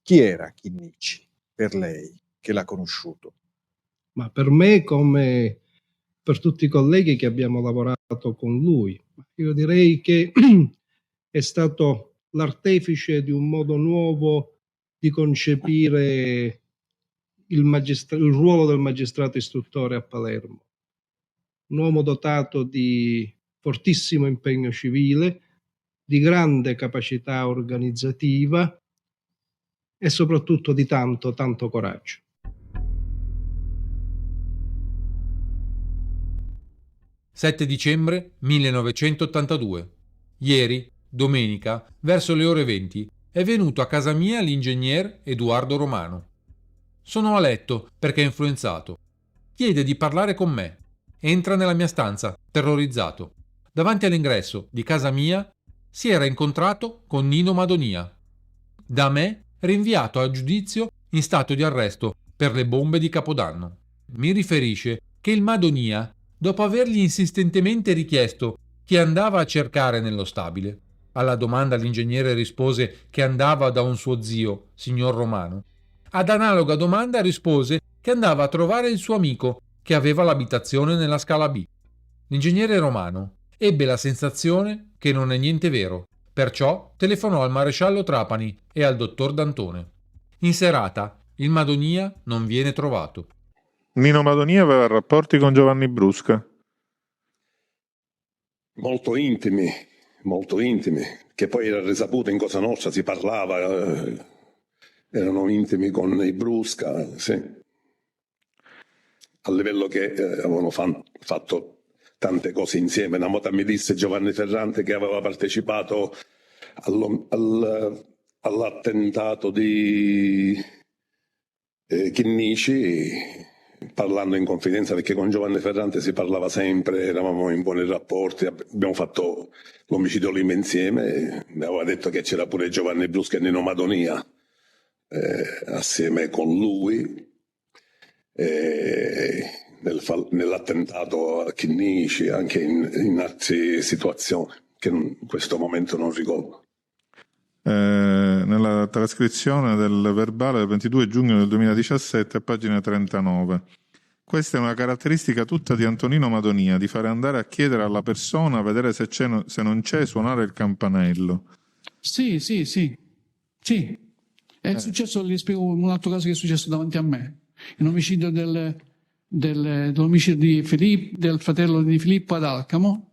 Chi era Chinnici per lei, che l'ha conosciuto? Ma per me, come per tutti i colleghi che abbiamo lavorato con lui, io direi che è stato l'artefice di un modo nuovo di concepire il ruolo del magistrato istruttore a Palermo. Un uomo dotato di fortissimo impegno civile, di grande capacità organizzativa e soprattutto di tanto coraggio. «7 dicembre 1982. Ieri, domenica, verso le ore 20, è venuto a casa mia l'ingegner Edoardo Romano. Sono a letto perché è influenzato. Chiede di parlare con me. Entra nella mia stanza, terrorizzato. Davanti all'ingresso di casa mia si era incontrato con Nino Madonia. Da me rinviato a giudizio in stato di arresto per le bombe di Capodanno. Mi riferisce che il Madonia, dopo avergli insistentemente richiesto chi andava a cercare nello stabile, alla domanda l'ingegnere rispose che andava da un suo zio, signor Romano. Ad analoga domanda rispose che andava a trovare il suo amico, che aveva l'abitazione nella scala B. L'ingegnere Romano ebbe la sensazione che non è niente vero, perciò telefonò al maresciallo Trapani e al dottor D'Antone. In serata il Madonia non viene trovato. Nino Madonia aveva rapporti con Giovanni Brusca? Molto intimi, che poi era risaputo in Cosa Nostra, si parlava, erano intimi con i Brusca, sì. A livello che avevano fatto tante cose insieme. Una volta mi disse Giovanni Ferrante che aveva partecipato all'attentato di Chinnici, parlando in confidenza, perché con Giovanni Ferrante si parlava sempre, eravamo in buoni rapporti, abbiamo fatto l'omicidio Lima insieme, mi aveva detto che c'era pure Giovanni Brusca e Nino Madonia assieme con lui nell'attentato a Chinnici, anche in altre situazioni che in questo momento non ricordo. Nella trascrizione del verbale del 22 giugno del 2017, a pagina 39. Questa è una caratteristica tutta di Antonino Madonia, di fare andare a chiedere alla persona, vedere se non c'è, suonare il campanello. Sì. È successo, gli spiego un altro caso che è successo davanti a me. L'omicidio dell'omicidio del fratello di Filippo ad Alcamo.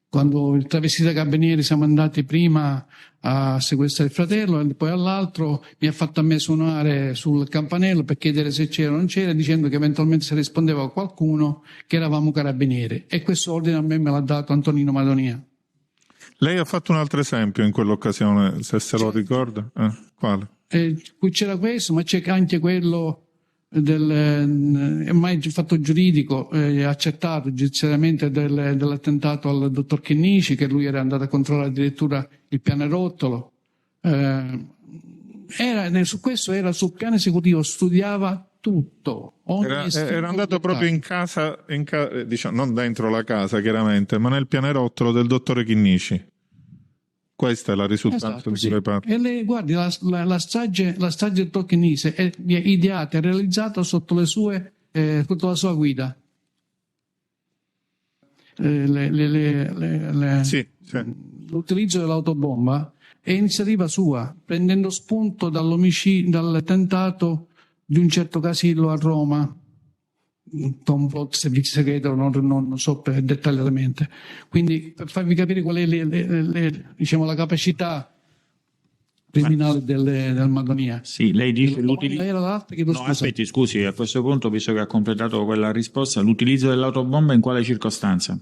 Quando il travestito carabinieri siamo andati prima a sequestrare il fratello e poi all'altro mi ha fatto a me suonare sul campanello per chiedere se c'era o non c'era, dicendo che eventualmente se rispondeva a qualcuno che eravamo carabinieri, e questo ordine a me l'ha dato Antonino Madonia. Lei ha fatto un altro esempio in quell'occasione, se se lo ricorda? Quale? Qui c'era questo, ma c'è anche quello è mai fatto giuridico, accertato giudiziariamente dell'attentato al dottor Chinnici, che lui era andato a controllare addirittura il pianerottolo. Su questo era sul piano esecutivo, studiava tutto. Era andato proprio in casa, diciamo, non dentro la casa chiaramente, ma nel pianerottolo del dottore Chinnici. Questa è la risultanza di cui le parlo. E guardi, la strage del Tocchennese è ideata e realizzata sotto la sua guida. L'utilizzo dell'autobomba è iniziativa sua, prendendo spunto dall'attentato di un certo Casillo a Roma, complotto, servizio segreto, non so dettagliatamente. Quindi per farvi capire qual è diciamo, la capacità criminale del Madonia. Sì, lei dice aspetti, scusi, a questo punto, visto che ha completato quella risposta, l'utilizzo dell'autobomba in quale circostanza?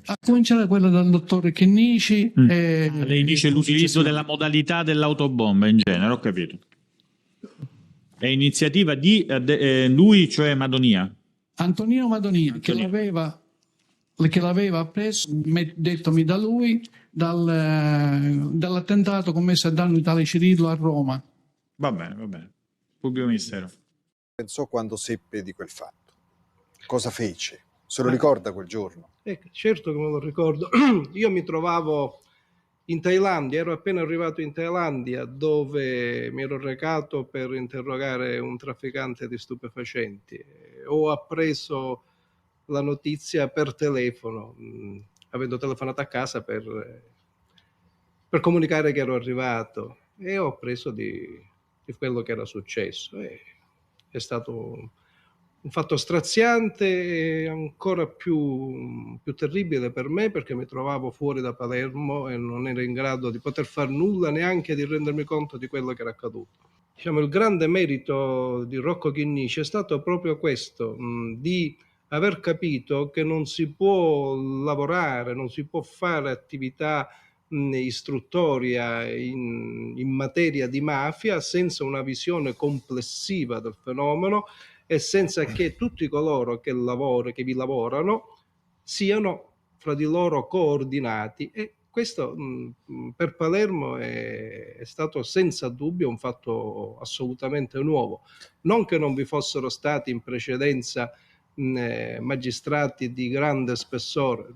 A cominciare da quella del dottore Chinnici. Lei dice l'utilizzo della modalità dell'autobomba in genere, ho capito. È iniziativa di lui, cioè Madonia? Antonino Madonia, che l'aveva preso, dettomi da lui, dall'attentato commesso a danno di tale Cirillo a Roma. Va bene. Pubblico ministero. Pensò quando seppe di quel fatto? Cosa fece? Se lo ricorda quel giorno? Certo che me lo ricordo. Io mi trovavo in Thailandia, ero appena arrivato in Thailandia, dove mi ero recato per interrogare un trafficante di stupefacenti. Ho appreso la notizia per telefono, avendo telefonato a casa per comunicare che ero arrivato, e ho appreso di quello che era successo. È stato un fatto straziante e ancora più terribile per me, perché mi trovavo fuori da Palermo e non ero in grado di poter fare nulla, neanche di rendermi conto di quello che era accaduto. Diciamo, il grande merito di Rocco Chinnici è stato proprio questo, di aver capito che non si può lavorare, non si può fare attività istruttoria in materia di mafia senza una visione complessiva del fenomeno e senza che tutti coloro che vi lavorano siano fra di loro coordinati. E questo per Palermo è stato senza dubbio un fatto assolutamente nuovo. Non che non vi fossero stati in precedenza magistrati di grande spessore,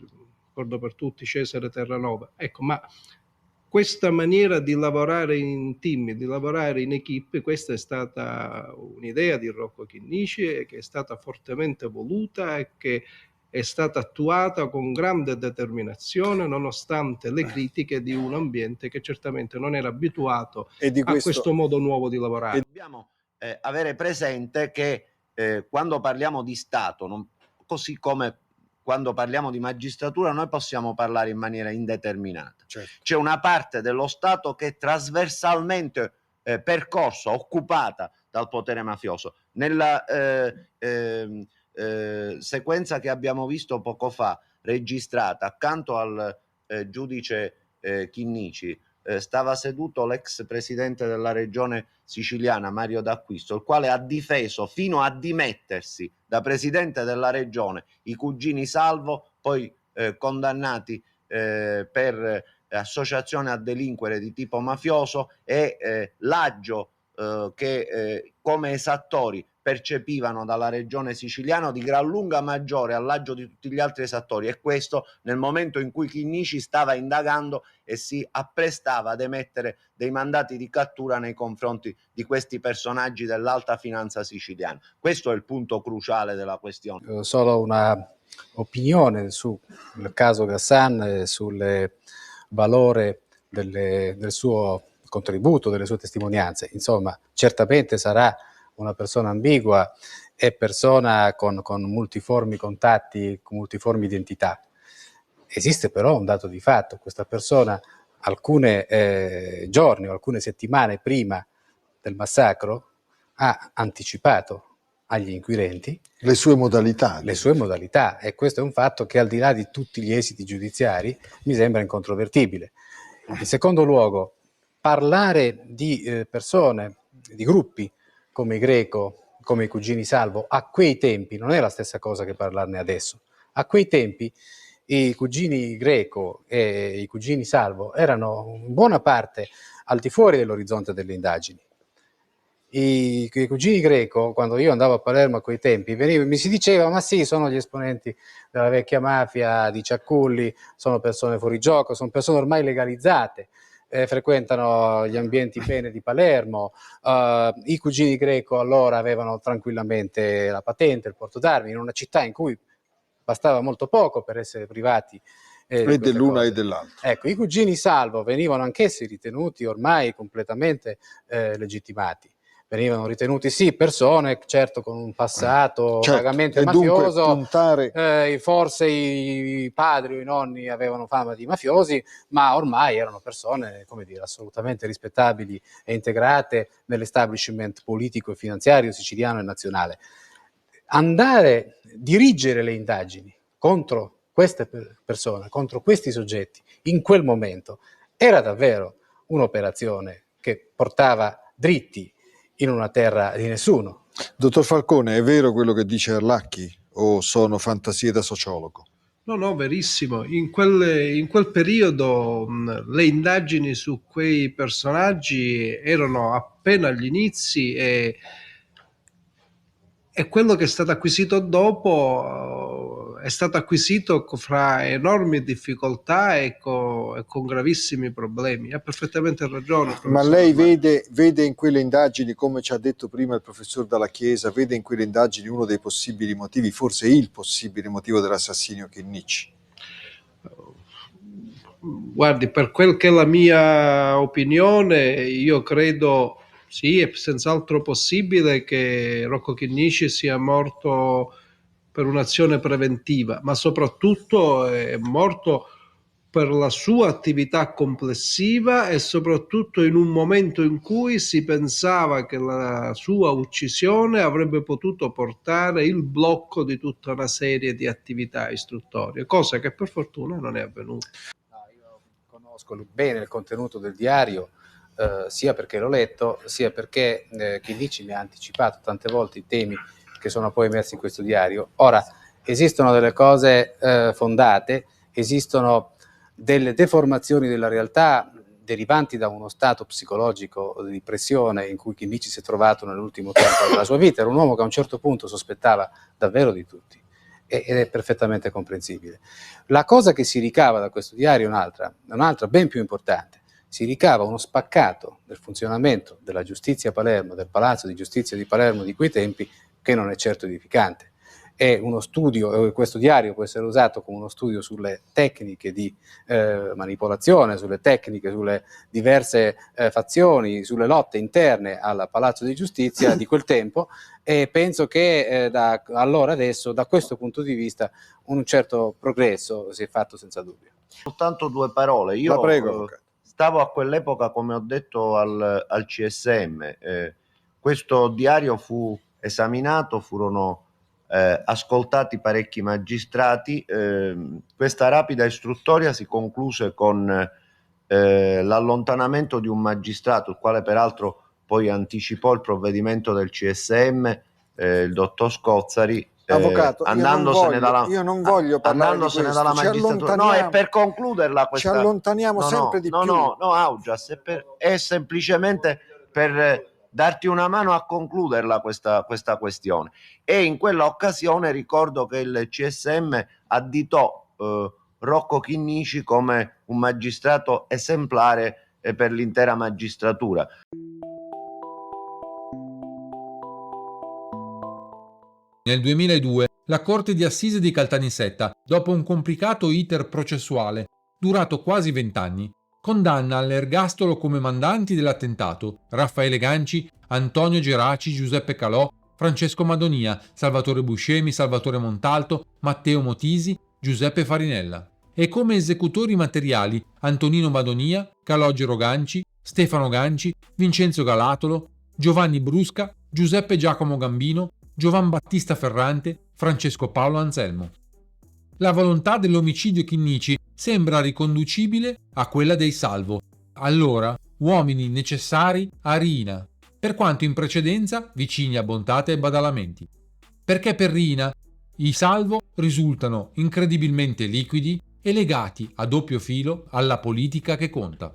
ricordo per tutti Cesare Terranova, ecco, ma questa maniera di lavorare in team, di lavorare in equipe, questa è stata un'idea di Rocco Chinnici che è stata fortemente voluta e che è stata attuata con grande determinazione, nonostante le critiche di un ambiente che certamente non era abituato a questo modo nuovo di lavorare. Dobbiamo avere presente che quando parliamo di Stato, così come quando parliamo di magistratura, noi possiamo parlare in maniera indeterminata. Certo. C'è una parte dello Stato che è trasversalmente percorsa, occupata dal potere mafioso. Nella sequenza che abbiamo visto poco fa, registrata accanto al giudice Chinnici, stava seduto l'ex presidente della regione siciliana Mario D'Acquisto, il quale ha difeso fino a dimettersi da presidente della regione i cugini Salvo, poi condannati per associazione a delinquere di tipo mafioso, e l'aggio che come esattori percepivano dalla regione siciliana di gran lunga maggiore all'aggio di tutti gli altri esattori, e questo nel momento in cui Chinnici stava indagando e si apprestava ad emettere dei mandati di cattura nei confronti di questi personaggi dell'alta finanza siciliana. Questo è il punto cruciale della questione. Solo una opinione sul caso Ghassan e sul valore del suo contributo, delle sue testimonianze. Insomma, certamente sarà una persona ambigua e persona con multiformi contatti, con multiformi identità. Esiste però un dato di fatto: questa persona alcuni giorni o alcune settimane prima del massacro ha anticipato agli inquirenti le sue modalità. E questo è un fatto che, al di là di tutti gli esiti giudiziari, mi sembra incontrovertibile. In secondo luogo, parlare di persone, di gruppi come i Greco, come i cugini Salvo, a quei tempi non è la stessa cosa che parlarne adesso. A quei tempi i cugini Greco e i cugini Salvo erano in buona parte al di fuori dell'orizzonte delle indagini. I cugini Greco, quando io andavo a Palermo a quei tempi, mi si diceva: ma sì, sono gli esponenti della vecchia mafia di Ciaculli, sono persone fuori gioco, sono persone ormai legalizzate, frequentano gli ambienti bene di Palermo. I cugini Greco allora avevano tranquillamente la patente, il porto d'armi, in una città in cui bastava molto poco per essere privati e dell'una e dell'altra. Ecco, i cugini Salvo venivano anch'essi ritenuti ormai completamente legittimati. Venivano ritenuti sì persone, certo, con un passato vagamente mafioso, forse i padri o i nonni avevano fama di mafiosi, ma ormai erano persone, come dire, assolutamente rispettabili e integrate nell'establishment politico e finanziario siciliano e nazionale. Dirigere le indagini contro queste persone, contro questi soggetti, in quel momento, era davvero un'operazione che portava dritti in una terra di nessuno. Dottor Falcone, è vero quello che dice Arlacchi o sono fantasie da sociologo? No, verissimo. In quel periodo le indagini su quei personaggi erano appena agli inizi e quello che è stato acquisito dopo è stato acquisito fra enormi difficoltà e con gravissimi problemi. Ha perfettamente ragione. Ma professor lei Armani. vede in quelle indagini, come ci ha detto prima il professor Dalla Chiesa, vede in quelle indagini uno dei possibili motivi, forse il possibile motivo dell'assassinio Chinnici? Guardi, per quel che è la mia opinione, io credo sì, è senz'altro possibile che Rocco Chinnici sia morto per un'azione preventiva, ma soprattutto è morto per la sua attività complessiva e soprattutto in un momento in cui si pensava che la sua uccisione avrebbe potuto portare il blocco di tutta una serie di attività istruttorie, cosa che per fortuna non è avvenuta. Io conosco bene il contenuto del diario, sia perché l'ho letto, sia perché Chinnici mi ha anticipato tante volte i temi che sono poi emersi in questo diario. Ora, esistono delle cose fondate, esistono delle deformazioni della realtà derivanti da uno stato psicologico di pressione in cui Chinnici si è trovato nell'ultimo tempo della sua vita. Era un uomo che a un certo punto sospettava davvero di tutti ed è perfettamente comprensibile. La cosa che si ricava da questo diario è un'altra ben più importante. Si ricava uno spaccato del funzionamento della giustizia a Palermo, del Palazzo di Giustizia di Palermo di quei tempi, che non è certo edificante. È uno studio, questo diario può essere usato come uno studio sulle tecniche di manipolazione, sulle tecniche, sulle diverse fazioni, sulle lotte interne al Palazzo di Giustizia di quel tempo, e penso che da allora adesso, da questo punto di vista, un certo progresso si è fatto senza dubbio. Soltanto due parole. Io La prego. stavo a quell'epoca, come ho detto, al CSM. Questo diario fu esaminato, furono ascoltati parecchi magistrati. Questa rapida istruttoria si concluse con l'allontanamento di un magistrato, il quale peraltro poi anticipò il provvedimento del CSM, il dottor Scozzari, Avvocato, andandosene io non voglio parlare di questo. dalla magistratura. No, è per concluderla questa. Ci allontaniamo sempre di più. No, Augias, è semplicemente per darti una mano a concluderla questa questione. E in quella occasione ricordo che il CSM additò Rocco Chinnici come un magistrato esemplare per l'intera magistratura. Nel 2002 la Corte di Assise di Caltanissetta, dopo un complicato iter processuale durato quasi 20 anni, condanna all'ergastolo come mandanti dell'attentato Raffaele Ganci, Antonio Geraci, Giuseppe Calò, Francesco Madonia, Salvatore Buscemi, Salvatore Montalto, Matteo Motisi, Giuseppe Farinella, e come esecutori materiali Antonino Madonia, Calogero Ganci, Stefano Ganci, Vincenzo Galatolo, Giovanni Brusca, Giuseppe Giacomo Gambino, Giovan Battista Ferrante, Francesco Paolo Anselmo. La volontà dell'omicidio Chinnici sembra riconducibile a quella dei Salvo, allora uomini necessari a Riina, per quanto in precedenza vicini a Bontate e Badalamenti. Perché per Riina i Salvo risultano incredibilmente liquidi e legati a doppio filo alla politica che conta.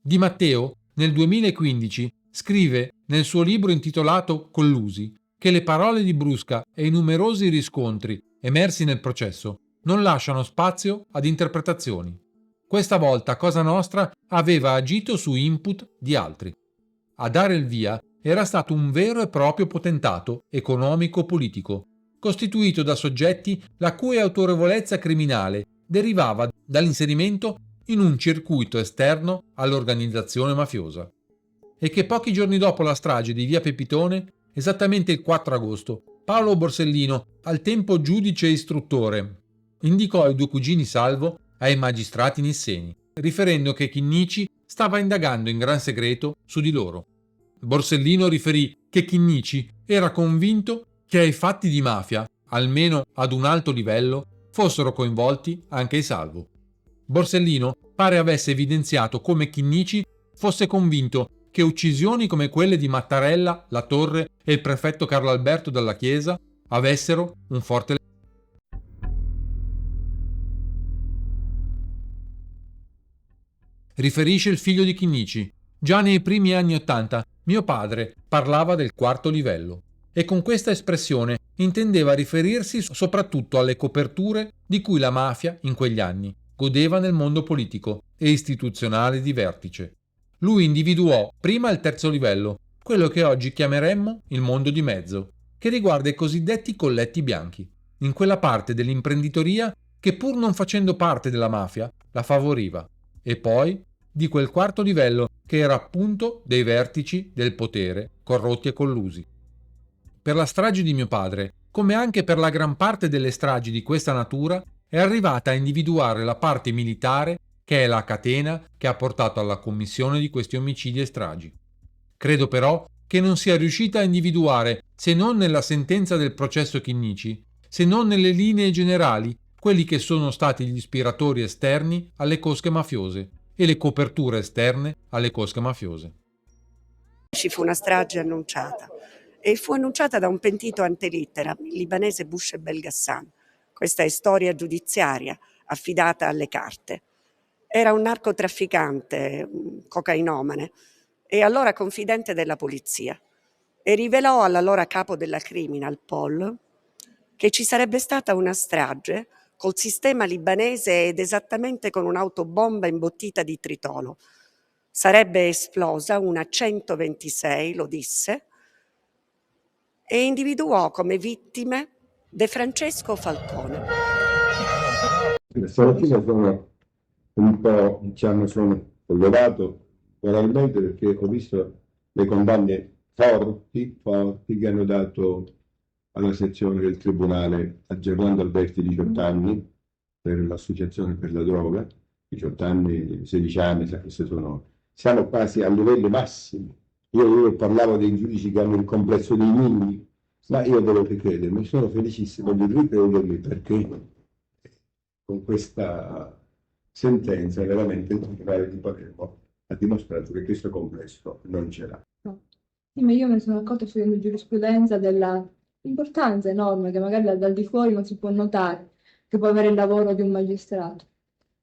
Di Matteo nel 2015 scrive nel suo libro intitolato Collusi che le parole di Brusca e i numerosi riscontri emersi nel processo non lasciano spazio ad interpretazioni. Questa volta Cosa Nostra aveva agito su input di altri. A dare il via era stato un vero e proprio potentato economico-politico, costituito da soggetti la cui autorevolezza criminale derivava dall'inserimento in un circuito esterno all'organizzazione mafiosa, e che pochi giorni dopo la strage di via Pepitone, esattamente il 4 agosto, Paolo Borsellino, al tempo giudice istruttore, indicò i due cugini Salvo ai magistrati nisseni, riferendo che Chinnici stava indagando in gran segreto su di loro. Borsellino riferì che Chinnici era convinto che ai fatti di mafia, almeno ad un alto livello, fossero coinvolti anche i Salvo. Borsellino pare avesse evidenziato come Chinnici fosse convinto che uccisioni come quelle di Mattarella, La Torre e il prefetto Carlo Alberto Dalla Chiesa avessero un forte riferisce il figlio di Chinnici. Già nei primi anni '80 mio padre parlava del quarto livello e con questa espressione intendeva riferirsi soprattutto alle coperture di cui la mafia in quegli anni godeva nel mondo politico e istituzionale di vertice. Lui individuò prima il terzo livello, quello che oggi chiameremmo il mondo di mezzo, che riguarda i cosiddetti colletti bianchi, in quella parte dell'imprenditoria che pur non facendo parte della mafia la favoriva, e poi di quel quarto livello che era appunto dei vertici del potere corrotti e collusi. Per la strage di mio padre, come anche per la gran parte delle stragi di questa natura, è arrivata a individuare la parte militare che è la catena che ha portato alla commissione di questi omicidi e stragi. Credo però che non sia riuscita a individuare, se non nella sentenza del processo Chinnici, se non nelle linee generali, quelli che sono stati gli ispiratori esterni alle cosche mafiose e le coperture esterne alle cosche mafiose. Ci fu una strage annunciata e fu annunciata da un pentito ante litteram, il libanese Bushe Belghassan. Questa è storia giudiziaria affidata alle carte. Era un narcotrafficante, un cocainomane, e allora confidente della polizia, e rivelò all'allora capo della Criminal, Paul, che ci sarebbe stata una strage col sistema libanese ed esattamente con un'autobomba imbottita di tritolo. Sarebbe esplosa una 126, lo disse, e individuò come vittime De Francesco Falcone. Stamattina sono un po', sono sollevato moralmente perché ho visto le condanne forti che hanno dato alla sezione del Tribunale a Gerlando Alberti 18 anni per l'associazione per la droga, 18 anni, 16 anni, siamo quasi a livelli massimi. Io parlavo dei giudici che hanno il complesso dei mini, ma io devo ricredermi, sono felicissimo di ricredermi perché con questa sentenza veramente il Tribunale di Palermo ha dimostrato che questo complesso non ce l'ha. Sì, ma io mi sono accorta studiando giurisprudenza dell'importanza enorme che magari dal di fuori non si può notare, che può avere il lavoro di un magistrato.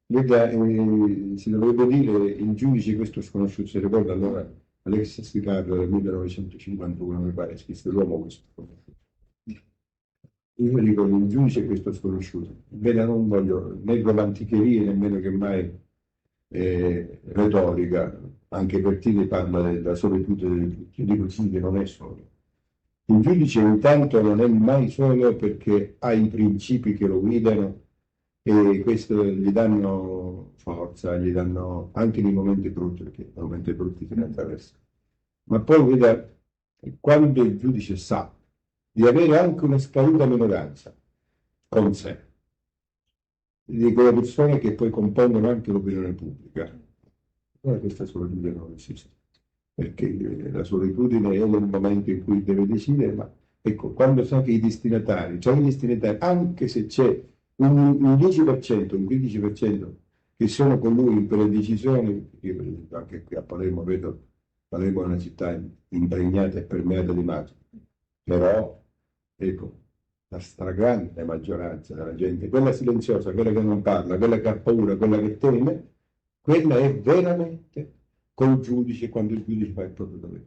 Veda, si dovrebbe dire il giudice questo sconosciuto, si ricorda allora Alexis Ricardo del 1951, mi pare, scrisse l'uomo questo sconosciuto. Io dico il giudice questo sconosciuto. Bene, non voglio né romanticherie nemmeno che mai retorica, anche Pertini parla della solitudine di tutti, io dico sì che non è solo. Il giudice intanto non è mai solo perché ha i principi che lo guidano e questo gli danno forza, gli danno anche nei momenti brutti, perché nei momenti brutti se ne attraversa. Ma poi veda, quando il giudice sa di avere anche una scaduta minoranza con sé, di quelle persone che poi compongono anche l'opinione pubblica, allora questa solitudine non esiste, perché la solitudine è nel momento in cui deve decidere, ma ecco, quando sa che i destinatari, anche se c'è un 10%, un 15% che sono con lui per le decisioni, io anche qui a Palermo vedo, Palermo è una città impregnata e permeata di mafia, però ecco, la stragrande maggioranza della gente, quella silenziosa, quella che non parla, quella che ha paura, quella che teme, quella è veramente col giudice quando il giudice fa il proprio dovere.